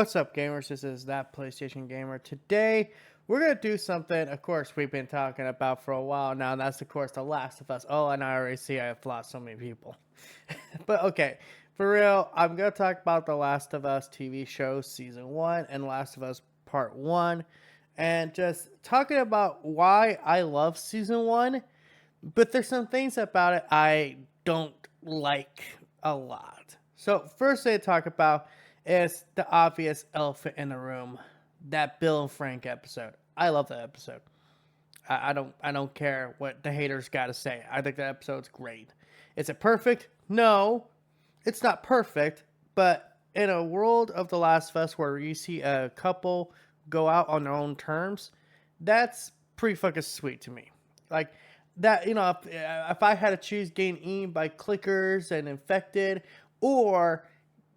What's up, gamers? This is That PlayStation Gamer. Today, we're going to do something, of course, we've been talking about for a while now, and that's, of course, The Last of Us. Oh, and I already see I've lost so many people. But, okay, for real, I'm going to talk about The Last of Us TV show Season 1 and Last of Us Part 1, and just talking about why I love Season 1, but there's some things about it I don't like a lot. So, first thing to talk about is the obvious elephant in the room, that Bill and Frank episode. I love that episode. I don't care what the haters got to say. I think that episode's great. Is it perfect? No, it's not perfect. But in a world of The Last of Us where you see a couple go out on their own terms, that's pretty fucking sweet to me. Like that, if I had to choose getting eaten by clickers and infected, or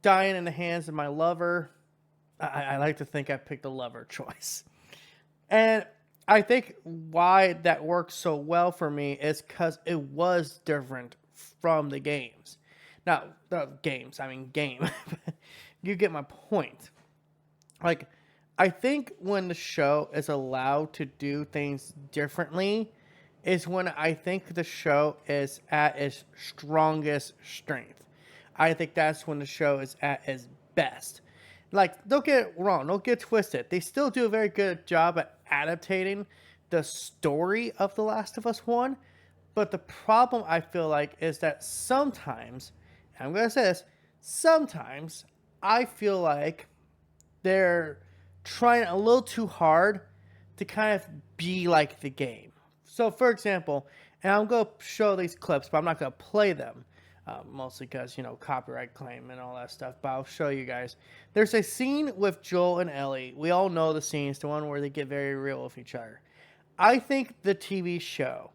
dying in the hands of my lover, I like to think I picked the lover choice. And I think why that works so well for me is because it was different from the games. Now, the games, I mean game. You get my point. Like, I think when the show is allowed to do things differently is when I think the show is at its strongest strength. I think that's when the show is at its best. Like, don't get it wrong, don't get twisted. They still do a very good job at adaptating the story of The Last of Us 1. But the problem I feel like is that sometimes, and I'm going to say this, sometimes I feel like they're trying a little too hard to kind of be like the game. So, for example, and I'm going to show these clips, but I'm not going to play them. Mostly because, copyright claim and all that stuff. But I'll show you guys. There's a scene with Joel and Ellie. We all know the scene. It's the one where they get very real with each other. I think the TV show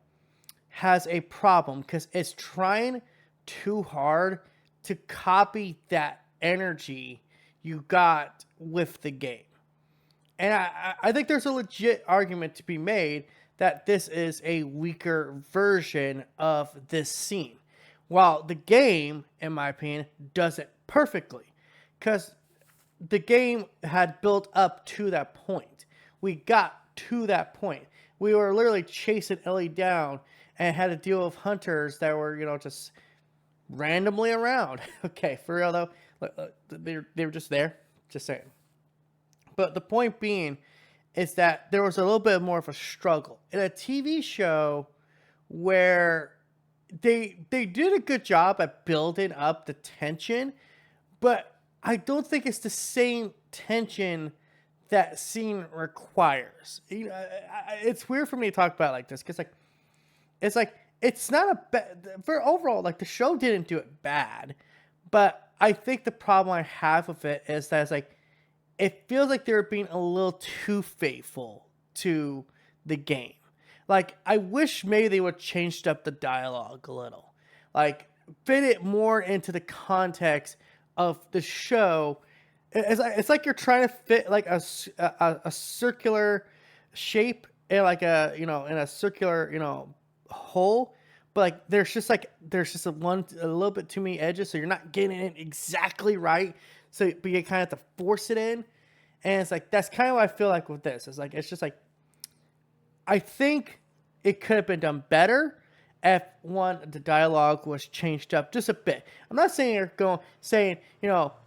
has a problem because it's trying too hard to copy that energy you got with the game. And I think there's a legit argument to be made that this is a weaker version of this scene. While the game, in my opinion, does it perfectly. Because the game had built up to that point. We got to that point. We were literally chasing Ellie down and had to deal with hunters that were, just randomly around. Okay, for real though, they were just there. Just saying. But the point being is that there was a little bit more of a struggle. In a TV show where they did a good job at building up the tension, but I don't think it's the same tension that scene requires. It's weird for me to talk about it like this because it's not a bad for overall. Like, the show didn't do it bad, but I think the problem I have with it is that it feels like they're being a little too faithful to the game. Like, I wish maybe they would have changed up the dialogue a little. Like, fit it more into the context of the show. It's like you're trying to fit, like, a circular shape in, like, in a circular, hole. But, like, there's just a little bit too many edges, so you're not getting it exactly right. So, but you kind of have to force it in. And it's like, that's kind of what I feel like with this. It's just like, I think it could have been done better if the dialogue was changed up just a bit. I'm not saying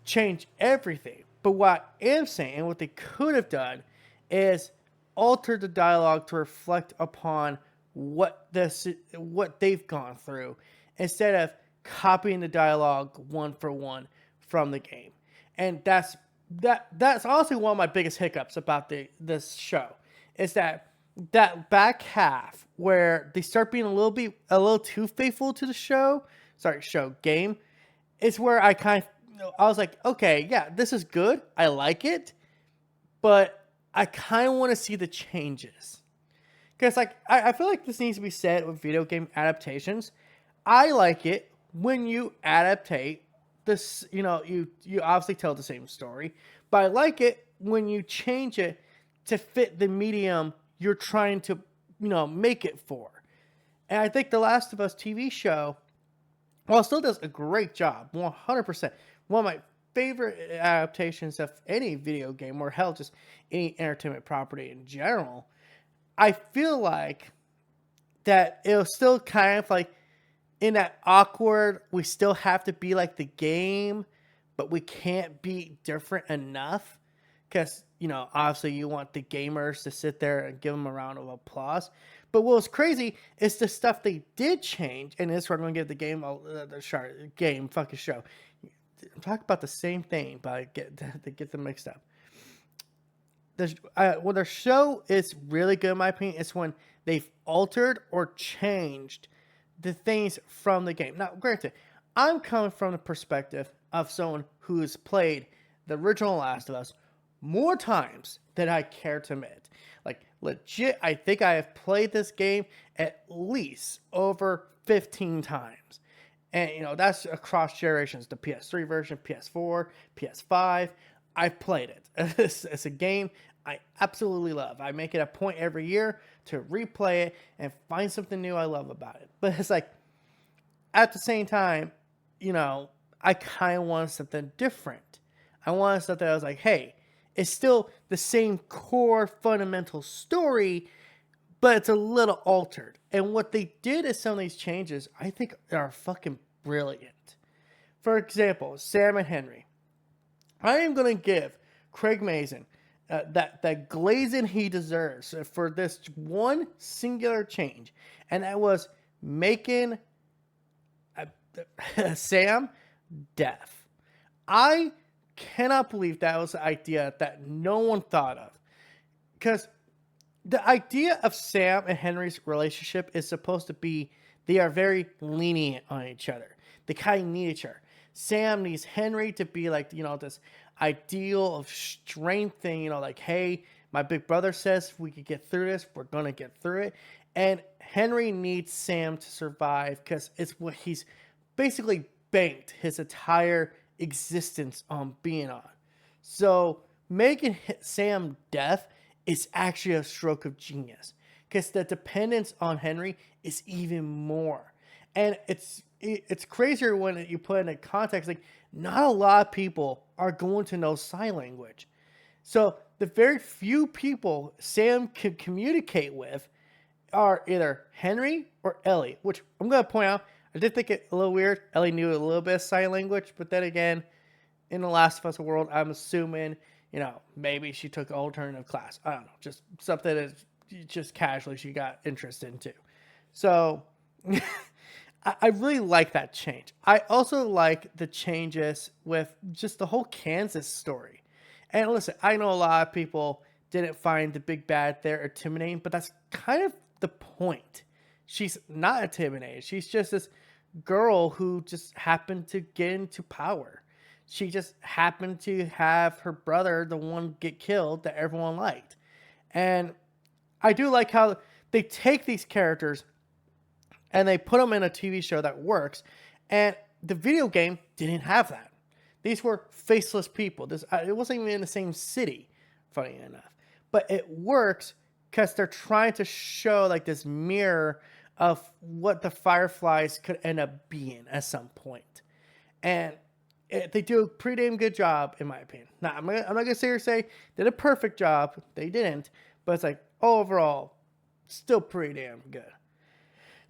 change everything, but what I am saying and what they could have done is alter the dialogue to reflect upon what they've gone through instead of copying the dialogue one for one from the game. And that's honestly one of my biggest hiccups about this show is that back half where they start being a little too faithful to the game, is where I was like, okay, yeah, this is good. I like it, but I kind of want to see the changes. Because I feel like this needs to be said with video game adaptations. I like it when you adaptate this, you obviously tell the same story, but I like it when you change it to fit the medium you're trying to, make it for. And I think The Last of Us TV show, while it still does a great job, 100%, one of my favorite adaptations of any video game, or hell, just any entertainment property in general. I feel like that it was still kind of like in that awkward, we still have to be like the game, but we can't be different enough. Because, obviously you want the gamers to sit there and give them a round of applause. But what was crazy is the stuff they did change, and this is where I'm going to give the game, fucking show. I'm talking about the same thing, but I get them mixed up. When their show is really good, in my opinion, it's when they've altered or changed the things from the game. Now, granted, I'm coming from the perspective of someone who's played the original Last of Us more times than I care to admit. Like, legit, I think I have played this game at least over 15 times. And, that's across generations. The PS3 version, PS4, PS5. I've played it. It's a game I absolutely love. I make it a point every year to replay it and find something new I love about it. But it's like, at the same time, I kind of want something different. I wanted something that was like, hey, it's still the same core fundamental story, but it's a little altered. And what they did is some of these changes, I think, are fucking brilliant. For example, Sam and Henry. I am going to give Craig Mazin that glazing he deserves for this one singular change. And that was making Sam deaf. I cannot believe that was an idea that no one thought of. Because the idea of Sam and Henry's relationship is supposed to be they are very lenient on each other. They kind of need each other. Sam needs Henry to be like, this ideal of strength thing, like, hey, my big brother says if we could get through this, we're going to get through it. And Henry needs Sam to survive because it's what he's basically banked his entire existence on being on. So making Sam deaf is actually a stroke of genius because the dependence on Henry is even more. And it's crazier when you put it in context. Like, not a lot of people are going to know sign language. So the very few people Sam can communicate with are either Henry or Ellie, which I'm going to point out, I did think it a little weird. Ellie knew a little bit of sign language, but then again, in The Last of Us world, I'm assuming, maybe she took an alternative class. I don't know, just something that just casually she got interested into. So I really like that change. I also like the changes with just the whole Kansas story. And listen, I know a lot of people didn't find the big bad there intimidating, but that's kind of the point. She's not intimidated. She's just this girl who just happened to get into power. She just happened to have her brother, the one, get killed that everyone liked. And I do like how they take these characters and they put them in a TV show that works. And the video game didn't have that. These were faceless people. It wasn't even in the same city, funny enough. But it works because they're trying to show like this mirror of what the Fireflies could end up being at some point. And they do a pretty damn good job, in my opinion. Now, I'm not going to sit here and say they did a perfect job. They didn't. But it's like, overall, still pretty damn good.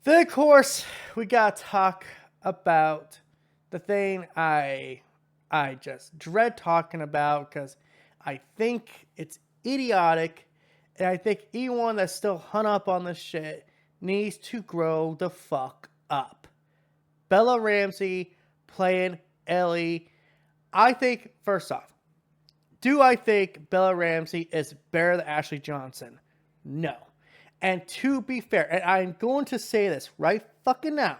Then, of course, we got to talk about the thing I just dread talking about because I think it's idiotic. And I think anyone that's still hung up on this shit needs to grow the fuck up. Bella Ramsey playing Ellie. I think, first off, do I think Bella Ramsey is better than Ashley Johnson? No. And to be fair, and I'm going to say this right fucking now,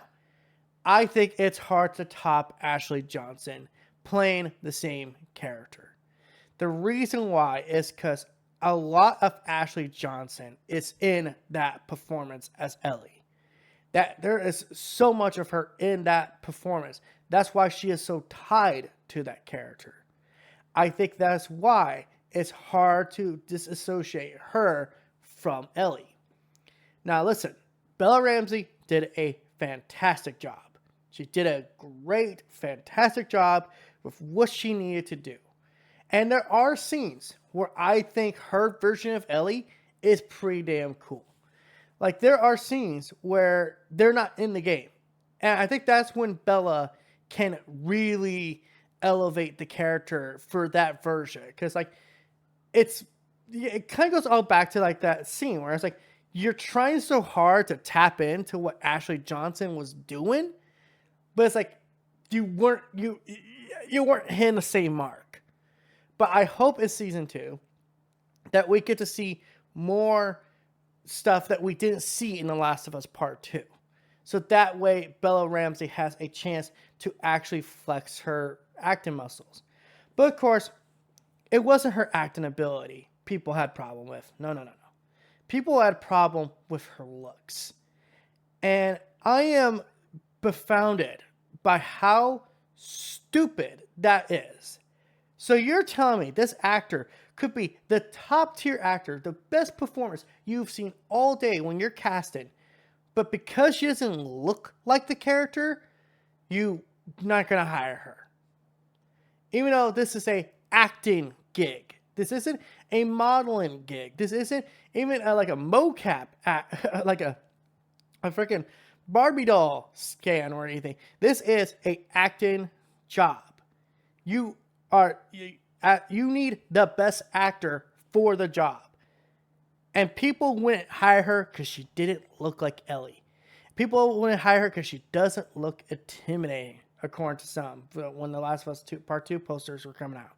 I think it's hard to top Ashley Johnson playing the same character. The reason why is because a lot of Ashley Johnson is in that performance as Ellie. That there is so much of her in that performance. That's why she is so tied to that character. I think that's why it's hard to disassociate her from Ellie. Now listen, Bella Ramsey did a fantastic job. She did a great, fantastic job with what she needed to do. And there are scenes where I think her version of Ellie is pretty damn cool. Like, there are scenes where they're not in the game. And I think that's when Bella can really elevate the character for that version. Because, like, it kind of goes all back to, like, that scene where it's like, you're trying so hard to tap into what Ashley Johnson was doing, but it's like, you weren't hitting the same mark. But I hope in season 2 that we get to see more stuff that we didn't see in The Last of Us Part 2. So that way, Bella Ramsey has a chance to actually flex her acting muscles. But of course, it wasn't her acting ability people had problem with. No. People had a problem with her looks. And I am befounded by how stupid that is. So you're telling me this actor could be the top tier actor, the best performance you've seen all day when you're casting, but because she doesn't look like the character, you're not going to hire her. Even though this is a acting gig. This isn't a modeling gig. This isn't even like a mocap, like a freaking Barbie doll scan or anything. This is a acting job. You need the best actor for the job. And people wouldn't hire her because she didn't look like Ellie. People wouldn't hire her because she doesn't look intimidating, according to some, when The Last of Us 2, Part 2 posters were coming out.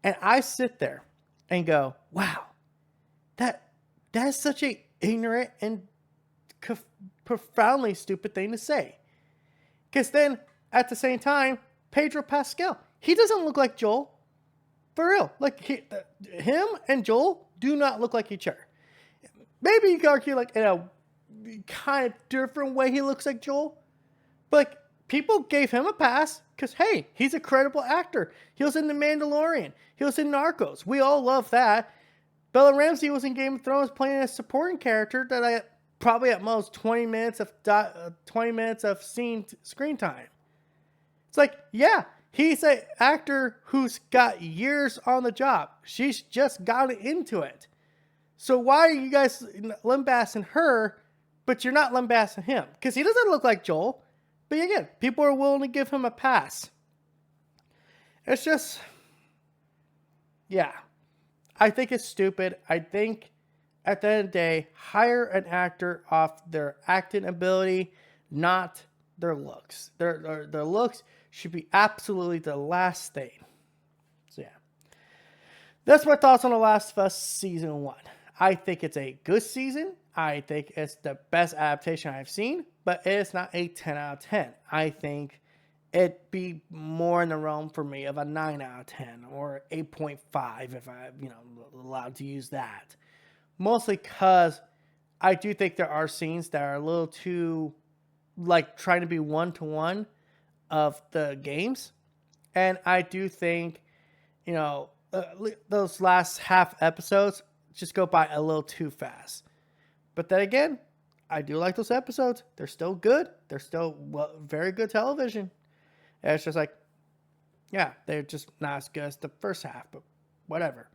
And I sit there and go, wow, that is such a ignorant and profoundly stupid thing to say. Because then, at the same time, Pedro Pascal, he doesn't look like Joel. For real. Like, him and Joel do not look like each other. Maybe you could argue, like, in a kind of different way he looks like Joel. But, like, people gave him a pass because, hey, he's a credible actor. He was in The Mandalorian. He was in Narcos. We all love that. Bella Ramsey was in Game of Thrones playing a supporting character that I probably at most 20 minutes of screen time. It's like, yeah, he's an actor who's got years on the job. She's just gotten into it. So why are you guys lambasting her, but you're not lambasting him? Because he doesn't look like Joel. But again, people are willing to give him a pass. It's just, yeah. I think it's stupid. I think at the end of the day, hire an actor off their acting ability, not their looks. Their looks should be absolutely the last thing. So yeah. That's my thoughts on The Last of Us Season 1. I think it's a good season. I think it's the best adaptation I've seen, but it's not a 10 out of 10. I think it'd be more in the realm for me of a 9 out of 10 or 8.5 if I'm allowed to use that. Mostly because I do think there are scenes that are a little too, like, trying to be one-to-one of the games. And I do think, those last half episodes just go by a little too fast. But then again, I do like those episodes. They're still good. They're still very good television. And it's just like, yeah, they're just not as good as the first half, but whatever.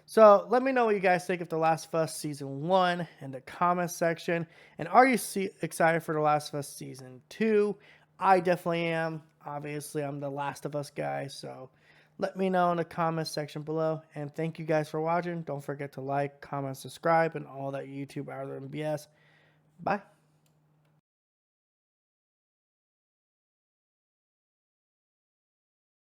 So let me know what you guys think of The Last of Us Season 1 in the comments section. And are you excited for The Last of Us Season 2? I definitely am. Obviously, I'm the Last of Us guy, so let me know in the comments section below. And thank you guys for watching. Don't forget to like, comment, subscribe, and all that YouTube other than BS. Bye.